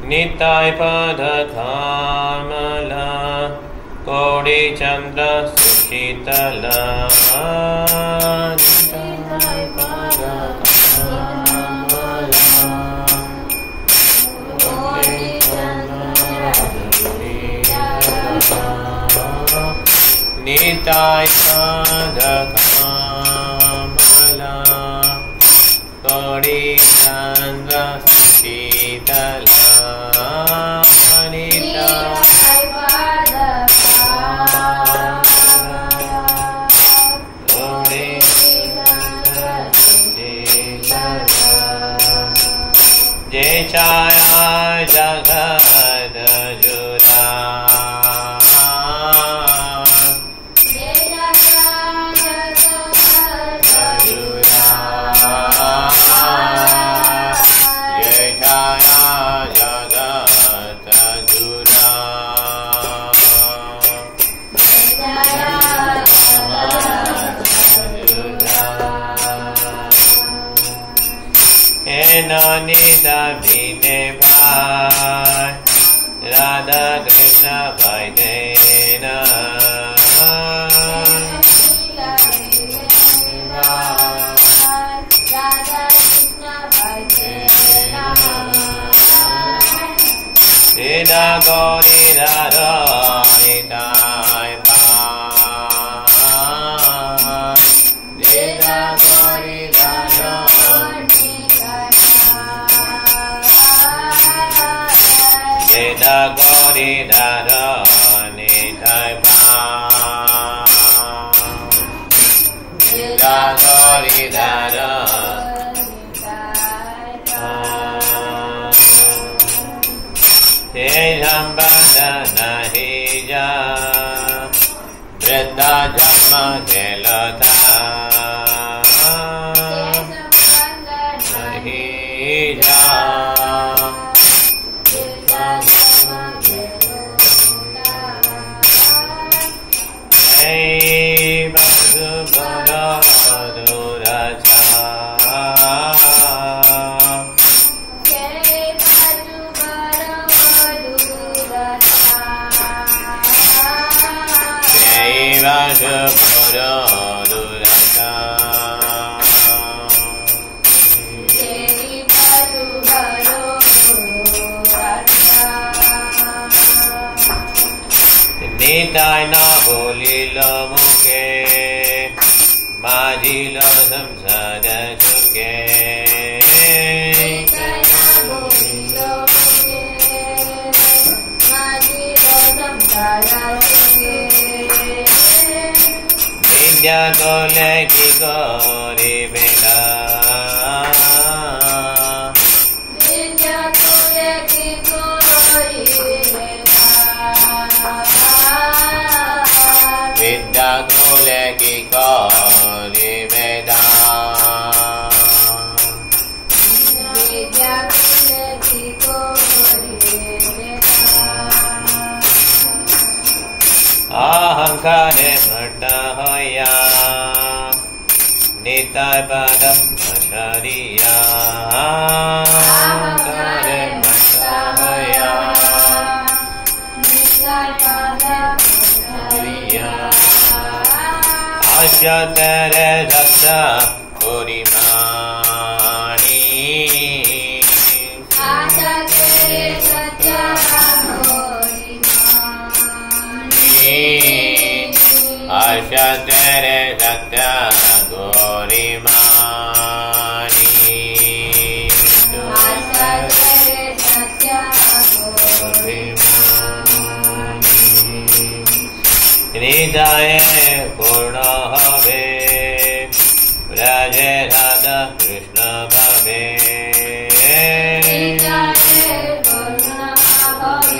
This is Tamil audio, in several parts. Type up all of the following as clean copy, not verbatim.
Nitai pada kamala Kodi chandra sushitala Nitai pada kamala Kodi chandra sushitala Nitai pada kamala Kodi chandra sushitala Jaya Jagat Jura Nita Bine Bhai Radha Krishna Vaidena Sita Gauri Radha Nitai Bhai Sita Gauri Radha Sita Gauri Radha Nitai Bhai Sita Gauri Radha Tejam Bandhana Hija Vritta Dhamma Gelata Hija Jai Vasubhara Madhuracha Jai Vasubhara Madhuracha Jai Vasubhara Madhuracha Jai Vasubhara Madhuracha Nitai na bolilo muke Majilo samsara chuke Nitai na bolilo muke Majilo samsara chuke Vidya tole ki kori bela Vidya tole ki kori bela Vidya tole ki kori veda Vidya tole ki kori veda Ahankare bhatta hoya Nitai pada achariya Ahankare bhatta hoya Nitai pada achariya Asya tere rakta Purimani Asya tere rakta Purimani Asya tere rakta Purimani Asya tere rakta Purimani Hridaye Purna Have Raje Radha Krishna Bhave Hridaye Purna Have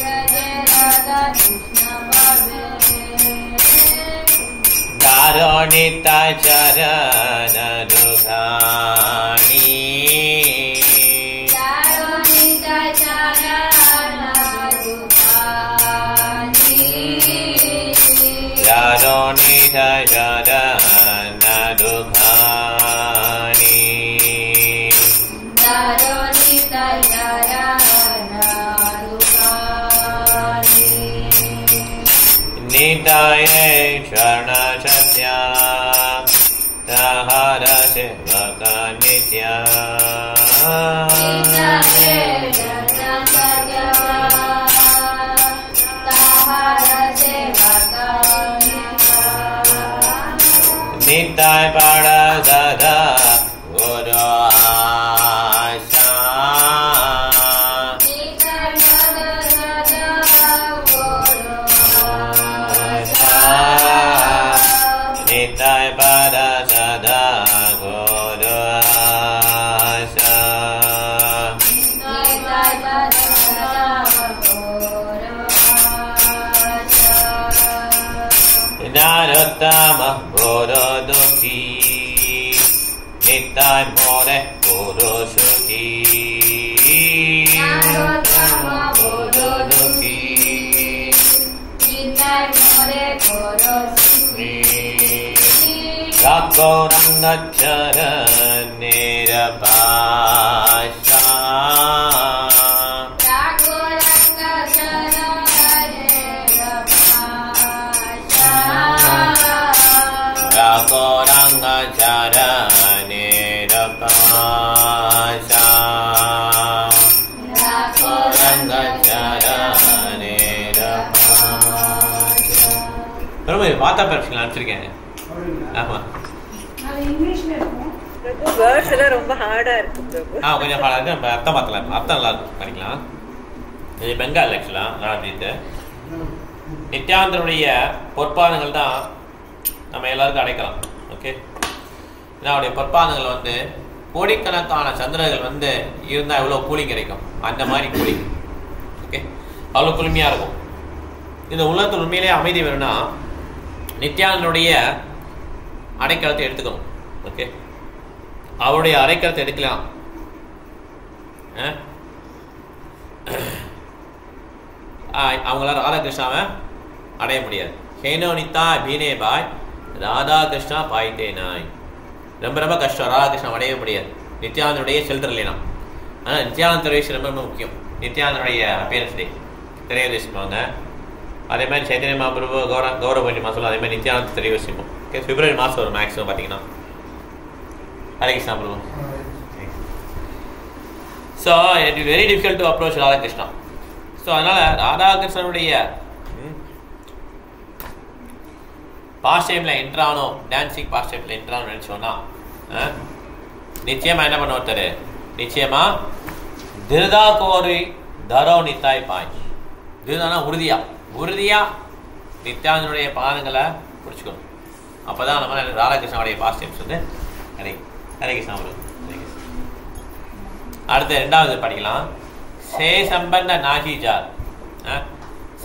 Raje Radha Krishna Bhave Daronita Charana Dukhani Daronita Charana Dukhani Daronita Charana Dukhani Daronita Charana Nitaye Charnachatya Tahara Sevaka Nitya Nitaye Charnachatya Tahara Sevaka Nitya Nitai Pada Dada Guru Asha Nitai Pada Sada Guru Asha Nitai Pada Sada Guru Asha Narottama Guru Dukhi Nitai More Guru Sukhi Narottama Guru Dukhi Nitai More Guru Sukhi Raghorangachara Nirapasha Raghorangachara Nirapasha Raghorangachara Nirapasha Raghorangachara Nirapasha ரொம்ப வார்த்தா பரீட்சைகள் அனுப்பிச்சிருக்கேன். ஆமா இங்கிலீஷ்ல இருக்கும். பிரபு வேர்ட்ஸ் எல்லாம் ரொம்ப ஹார்டா இருக்கு பிரபு. கொஞ்சம் ஹார்டா இருக்கு. நம்ம அர்த்தம் பார்க்கலாம். அர்த்தம் நல்லா இருக்கும் படிக்கலாம். இது பெங்கால் ஆக்சுவலா நாளைக்கு நித்யானந்தருடைய பொற்பாதங்கள் தான் நம்ம எல்லாருக்கும் அடைக்கலாம். ஓகே, அவருடைய பொற்பாதங்கள் வந்து கோடிக்கணக்கான சந்திரர்கள் வந்து இருந்தால் எவ்வளோ கூலிங் கிடைக்கும், அந்த மாதிரி கூலிங். ஓகே, அவ்வளோ குளுமையாக இருக்கும். இந்த உலகத்தில் உண்மையிலேயே அமைதி வேணும்னா நித்யானந்தனுடைய அடைக்கலத்தை எடுத்துக்கணும். ஓகே, அவருடைய அடைக்கலத்தை எடுக்கலாம். அவங்களால ராதாகிருஷ்ணாவை அடைய முடியாது. ஹேனோனிதா பீனே பாய் ராதாகிருஷ்ணா பாய்தே நாய். ரொம்ப ரொம்ப கஷ்டம் ராதாகிருஷ்ணா அடைய முடியாது நித்யானந்தனுடைய ஷெல்டர் இல்லைனா. ஆனால் நித்யானந்த திரையரசு ரொம்ப ரொம்ப முக்கியம். நித்யானந்தனுடைய அப்பியரன்ஸ் டே திரையரசிப்பாங்க. அதே மாதிரி சைத்தன்ய மகாபிரபு கௌரவ பூர்ணிமா சொல்லுவோம். அதே மாதிரி நித்யானந்த திரையரசிப்போம். ஓகே, பிப்ரவரி மாதம் வரும் மேக்ஸிமம் பார்த்தீங்கன்னா. Hare Krishna Prabhu. So it is very difficult to approach Radhakrishna. So அதனால் ராதாகிருஷ்ணனுடைய பாஸ்டைமில் என்ட்ரானோ, டான்ஸிங் பாஸ்டைமில் என்ட்ரானோ நினச்சோன்னா நிச்சயமாக என்ன பண்ண ஒருத்தர் நிச்சயமாக திருதா கோரி தரோ நித்தாய் பாய். திருதானா உறுதியாக நித்யானந்தனுடைய பாதங்களை பிடிச்சிக்கணும். அப்போ தான் நம்ம ராதாகிருஷ்ணனுடைய பாஸ்டைம்ஸ் வந்து ஹரே கிருஷ்ணா வரும். அடுத்து ரெண்டாவது படிக்கலாம். சே சம்பந்த நாகிஜார்.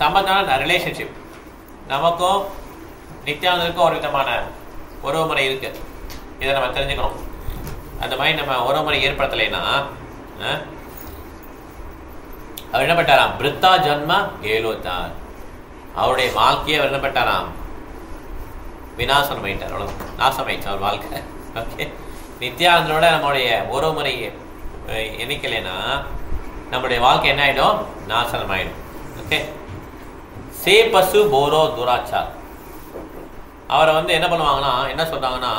சம்பந்தம்னா ரிலேஷன்ஷிப். நமக்கும் நித்யானந்தருக்கும் ஒரு விதமான உறவு முறை இருக்கு. இதை நம்ம தெரிஞ்சுக்கணும். அந்த மாதிரி நம்ம உறவு முறை ஏற்படுத்தலைன்னா அவர் என்ன பட்டாராம், பிருத்தா ஜன்ம கேலோத்தார். அவருடைய வாழ்க்கையை அவர் என்ன பட்டாராம், விநாசனம் ஆயிட்டார். அவ்வளோ நாசமாயிடுச்சு அவர் வாழ்க்கை. ஓகே, நித்யானந்தரோட நம்மளுடைய உறவு முறையை எண்ணிக்கலைன்னா நம்மளுடைய வாழ்க்கை என்ன ஆகிடும், நாசனம் ஆகிடும். ஓகே, சே பசு போரோ துராச்சார். அவரை வந்து என்ன பண்ணுவாங்கன்னா, என்ன சொல்கிறாங்கன்னா,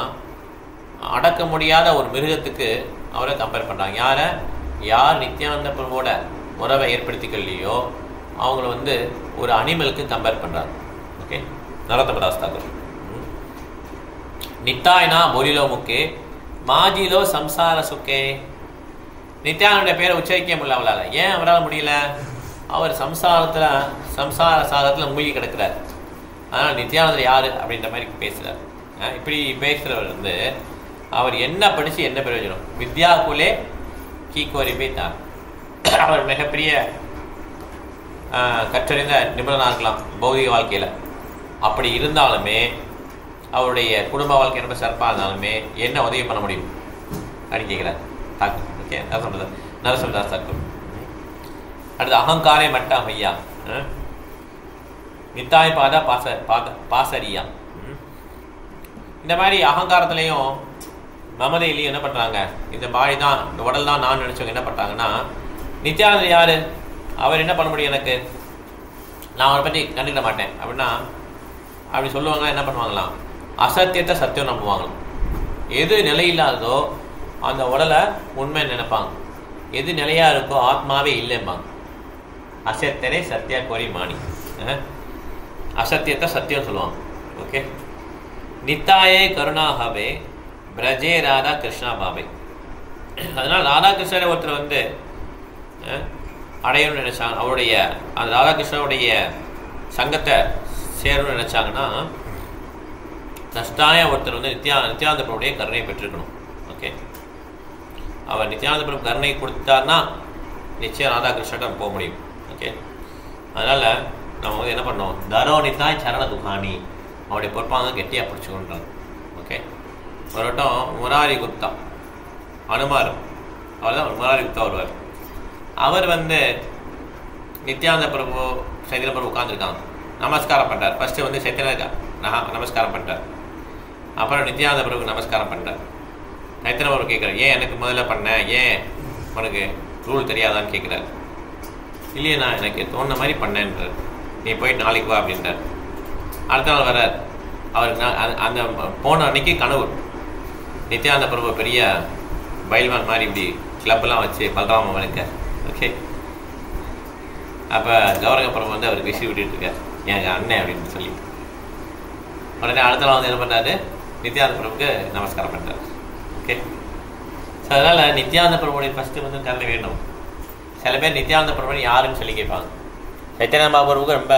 அடக்க முடியாத ஒரு மிருகத்துக்கு அவரை கம்பேர் பண்ணுறாங்க. யார் நித்யானந்த பிரபுவோட உறவை ஏற்படுத்திக்கலையோ அவங்கள வந்து ஒரு அனிமலுக்கு கம்பேர் பண்ணுறாங்க. ஓகே, நரோத்தமதாஸ் தாக்கூர். நித்தாய்னா பொலிலோ முக்கே மாஜிலோ சம்சார சுக்கே. நித்யானந்த பேரை உச்சரிக்க முடியல அவளால். ஏன் அவரால் முடியல? அவர் சம்சார சாகரத்தில் மூழ்கி கிடக்கிறார். அதனால் நித்யானந்தர் யார் அப்படின்ற மாதிரி பேசுகிறார். இப்படி பேசுகிறவர் வந்து அவர் என்ன படித்து என்ன பிரயோஜனம்? வித்யாகுலே கீக்கோரிபே தான். அவர் மிகப்பெரிய கற்றறிந்த நிபுணனாக இருக்கலாம் பௌதிக வாழ்க்கையில். அப்படி இருந்தாலுமே அவருடைய குடும்ப வாழ்க்கை ரொம்ப சிறப்பாக இருந்தாலுமே என்ன உதவி பண்ண முடியும் அப்படின்னு கேட்குறார் தாக்கூர். ஓகே, நரசிம்மதாஸ் தாக்கூர். அடுத்து அகங்காரே மட்டா ஐயா நித்தாய் பாசரியா. இந்த மாதிரி அகங்காரத்துலேயும் மமதையிலையும் என்ன பண்ணுறாங்க, இந்த பாடி தான், இந்த உடல் தான் நான் நினச்சவங்க என்ன பண்ணுறாங்கன்னா, நித்யானந்தர் யார், அவர் என்ன பண்ண முடியும், எனக்கு நான் அவரை பற்றி கண்டுக்கிட மாட்டேன் அப்படின்னா அப்படி சொல்லுவாங்க. என்ன பண்ணுவாங்களாம், அசத்தியத்தை சத்தியம் நம்புவாங்களாம். எது நிலையில்லாததோ அந்த உடலை உண்மை நினைப்பாங்க. எது நிலையாக இருக்கோ ஆத்மாவே இல்லைம்பாங்க. அசத்தியனே சத்தியா கோரி மாணி, அசத்தியத்தை சத்தியம் சொல்லுவாங்க. ஓகே. நித்தாயே கருணாஹாவே பிரஜே ராதா கிருஷ்ணா பாபே. அதனால் ராதாகிருஷ்ணரை ஒருத்தர் வந்து அடையணும்னு நினைச்சாங்க, அவருடைய அந்த ராதாகிருஷ்ணனுடைய சங்கத்தை சேரணும்னு நினைச்சாங்கன்னா கஷ்டாயம் ஒருத்தர் வந்து நித்யானந்த பிரபுடைய கருணை பெற்றிருக்கணும். ஓகே. அவர் நித்யானந்த பிரபு கருணை கொடுத்தாருன்னா நிச்சயம் ராதாகிருஷ்ணன் போக முடியும். ஓகே. அதனால் நம்ம வந்து என்ன பண்ணோம், தரோனித்தாய் சரண துகானி, அவருடைய பொறுப்பாங்க கெட்டியாக பிடிச்சிக்கொண்டாங்க. ஓகே. ஒரு வட்டம் முராரி குப்தா அனுமார், அவர் தான் முராரி குப்தா வருவார். அவர் வந்து நித்யானந்த பிரபு சைத்தன்ய பிரபு உட்காந்துருக்காங்க, நமஸ்காரம் பண்ணுறார். ஃபஸ்ட்டு வந்து சைத்தன்ய நமஸ்காரம் பண்ணுறார், அப்புறம் நித்யானந்த பிரபுக்கு நமஸ்காரம் பண்ணுறார். சைத்தன்ய பிரபு கேட்குறார், ஏன் எனக்கு முதல்ல பண்ண, ஏன் உனக்கு ரூல் தெரியாதான்னு கேட்குறாரு. இல்லையே, நான் எனக்கு தோணுன மாதிரி பண்ணேன்றார். நீ போயிட்டு நாளைக்கு வா அப்படின்றார். அடுத்த நாள் வர்றார். அவருக்கு அந்த போன அன்னைக்கு கனவு, நித்யானந்த பிரபு பெரிய பைல்வான் மாதிரி இப்படி கிளப்லாம் வச்சு பல்ராம அவனுக்கு. ஓகே. அப்போ கௌரங்க பிரபு வந்து அவருக்கு விஷயம் விட்டுட்டு இருக்கார், என் அண்ணன் அப்படின்னு சொல்லி. உடனே அடுத்த நாள் வந்து என்ன பண்ணாரு, நித்யானந்த பிரபுக்கு நமஸ்காரம் பண்ணுறாரு. ஓகே. ஸோ அதனால் நித்யானந்த பிரபுடைய ஃபஸ்ட்டு வந்து கருணை வேணும். சில பேர் நித்யானந்த பிரபு யாருன்னு சொல்லி கேட்பாங்க. சைத்தன்ய மகாபிரபுக்கு ரொம்ப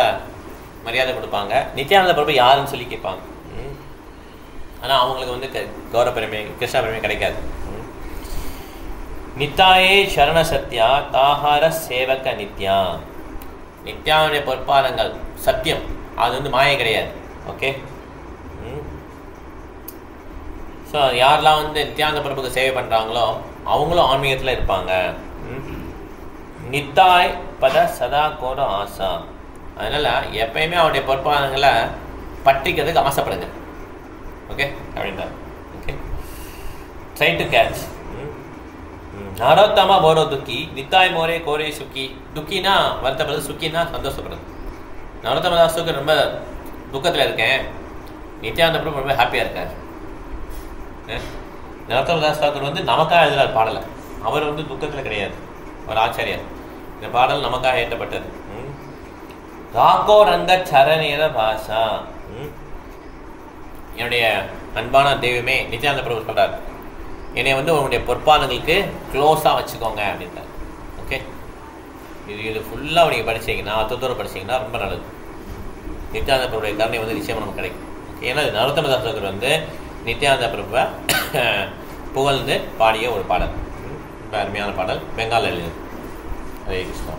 மரியாதை கொடுப்பாங்க, நித்யானந்த பிரபு யாருன்னு சொல்லி கேட்பாங்க. ஆனால் அவங்களுக்கு வந்து கௌரவ பெருமை, கிருஷ்ணா பெருமை கிடைக்காது. நித்தாயே சரண சத்யா தாஹார சேவக நித்யா. நித்யாவுடைய பொற்பாதங்கள் சத்தியம், அது வந்து மாயை கிடையாது. ஓகே. ஸோ யாரெல்லாம் வந்து நித்யானந்த பிரபுக்கு சேவை பண்ணுறாங்களோ அவங்களும் ஆன்மீகத்தில் இருப்பாங்க. நித்தாய் பத சதா கோர ஆசா. அதனால் எப்பயுமே அவருடைய பொற்பாதங்களை பற்றிக்கிறதுக்கு ஆசைப்படுங்க. ஓகே அப்படின்றார். Okay. Try to catch. Narottam போரோ துக்கி நித்தாய் மோரே கோரே சுக்கி. துக்கினா வருத்தப்படுறது, சுக்கினா சந்தோஷப்படுறது. நரோத்தம தாஸுக்கு ரொம்ப துக்கத்தில் இருக்கேன், நித்யானந்த பிரபு ரொம்ப ஹாப்பியாக இருக்கார். நரோத்தம தாஸ் தாக்கூர் வந்து நமக்காக எழுதுறார் பாடலை. அவர் வந்து துக்கத்தில் கிடையாது, ஒரு ஆச்சாரியர். இந்த பாடல் நமக்காக ஏற்றப்பட்டது. ராக்கோ ரங்க சரணேர பாஷா. என்னுடைய அன்பான தெய்வமே, நித்யானந்த பிரபு சொல்றார், என்னை வந்து உங்களுடைய பொற்பாதங்களுக்கு க்ளோஸாக வச்சுக்கோங்க அப்படின்ட்டார். ஓகே. இது ஃபுல்லாக நீங்கள் படிச்சிங்கன்னா, அத்தோடு படிச்சிங்கன்னா ரொம்ப நல்லது. நித்யானந்த பிரபுடைய கருணை வந்து நிச்சயமாக நமக்கு கிடைக்கும். ஏன்னா நரோத்தம தாஸ் வந்து நித்யானந்த பிரபுவை புகழ்ந்து பாடிய ஒரு பாடல், ரொம்ப அருமையான பாடல், பெங்காலில் எழுது. ஹரே கிருஷ்ணா.